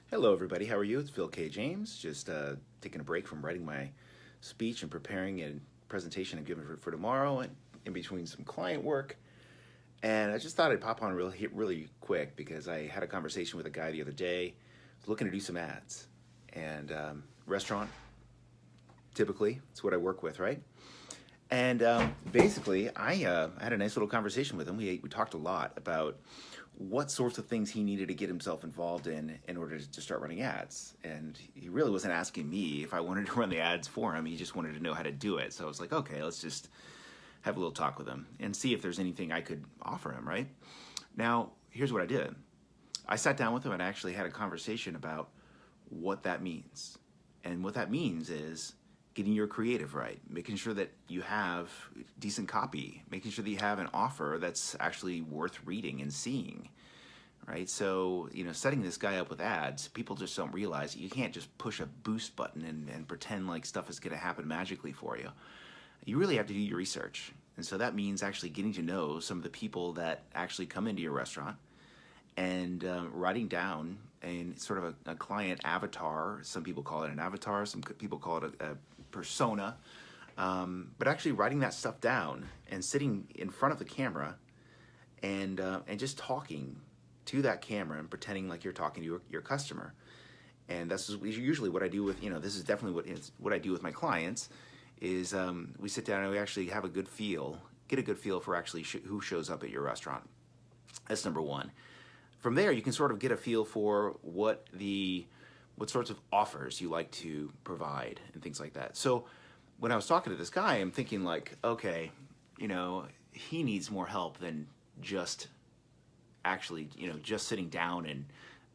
Hello, everybody. How are you? It's Phil K. James. Just taking a break from writing my speech and preparing a presentation I'm giving for tomorrow, and in between some client work. And I just thought I'd pop on really quick because I had a conversation with a guy the other day, looking to do some ads, and restaurant. Typically, it's what I work with, right? And basically, I had a nice little conversation with him. We talked a lot about what sorts of things he needed to get himself involved in order to start running ads. And he really wasn't asking me if I wanted to run the ads for him. He just wanted to know how to do it. So I was like, okay, let's just have a little talk with him and see if there's anything I could offer him, right? Now, here's what I did. I sat down with him and actually had a conversation about what that means. And what that means is getting your creative right, making sure that you have decent copy, making sure that you have an offer that's actually worth reading and seeing, right? So, setting this guy up with ads, people just don't realize you can't just push a boost button and pretend like stuff is gonna happen magically for you. You really have to do your research. And so that means actually getting to know some of the people that actually come into your restaurant and writing down sort of a client avatar. Some people call it an avatar, some people call it a persona, but actually writing that stuff down and sitting in front of the camera and just talking to that camera and pretending like you're talking to your customer. And that's usually what I do with, this is definitely what I do with my clients is we sit down and we actually have get a good feel for actually who shows up at your restaurant. That's number one. From there, you can sort of get a feel for what sorts of offers you like to provide and things like that. So when I was talking to this guy, I'm thinking like, okay, he needs more help than just actually, just sitting down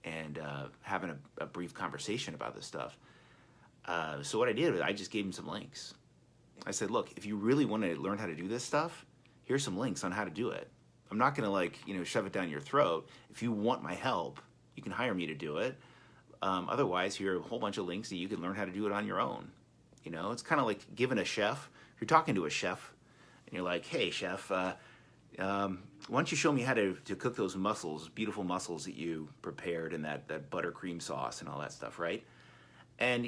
and having a brief conversation about this stuff. So what I did was I just gave him some links. I said, look, if you really want to learn how to do this stuff, here's some links on how to do it. I'm not going to shove it down your throat. If you want my help, you can hire me to do it. Otherwise, here are a whole bunch of links that you can learn how to do it on your own. It's kind of like giving a chef. If you're talking to a chef and you're like, hey, chef, why don't you show me how to cook those mussels, beautiful mussels that you prepared in that buttercream sauce and all that stuff, right? And,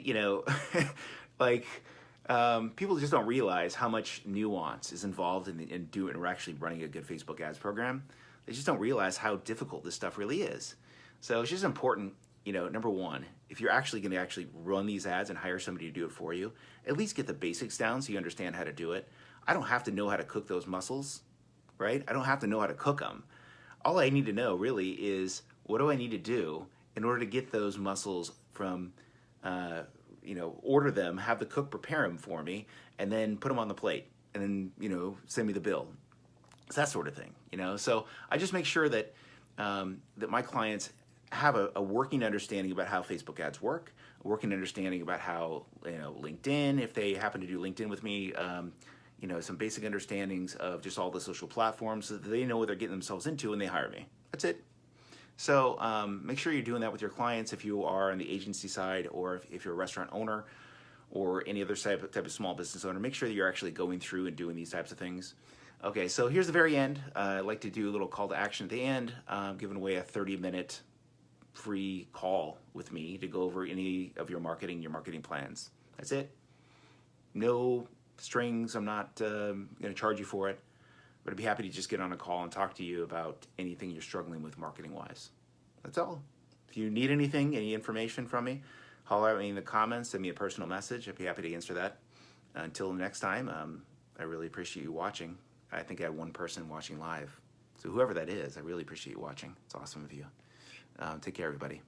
people just don't realize how much nuance is involved in doing or actually running a good Facebook ads program. They just don't realize how difficult this stuff really is. So it's just important, number one, if you're actually going to run these ads and hire somebody to do it for you, at least get the basics down so you understand how to do it. I don't have to know how to cook those mussels, right? I don't have to know how to cook them. All I need to know really is what do I need to do in order to get those mussels from order them, have the cook prepare them for me, and then put them on the plate, and then, send me the bill. It's that sort of thing, So I just make sure that that my clients have a working understanding about how Facebook ads work, a working understanding about how, LinkedIn, if they happen to do LinkedIn with me, some basic understandings of just all the social platforms so that they know what they're getting themselves into when they hire me. That's it. So make sure you're doing that with your clients if you are on the agency side or if you're a restaurant owner or any other type of small business owner. Make sure that you're actually going through and doing these types of things. Okay, so here's the very end. I'd like to do a little call to action at the end, giving away a 30-minute free call with me to go over any of your marketing plans. That's it. No strings. I'm not going to charge you for it. But I'd be happy to just get on a call and talk to you about anything you're struggling with marketing-wise. That's all. If you need anything, any information from me, holler at me in the comments, send me a personal message. I'd be happy to answer that. Until next time, I really appreciate you watching. I think I had one person watching live. So whoever that is, I really appreciate you watching. It's awesome of you. Take care, everybody.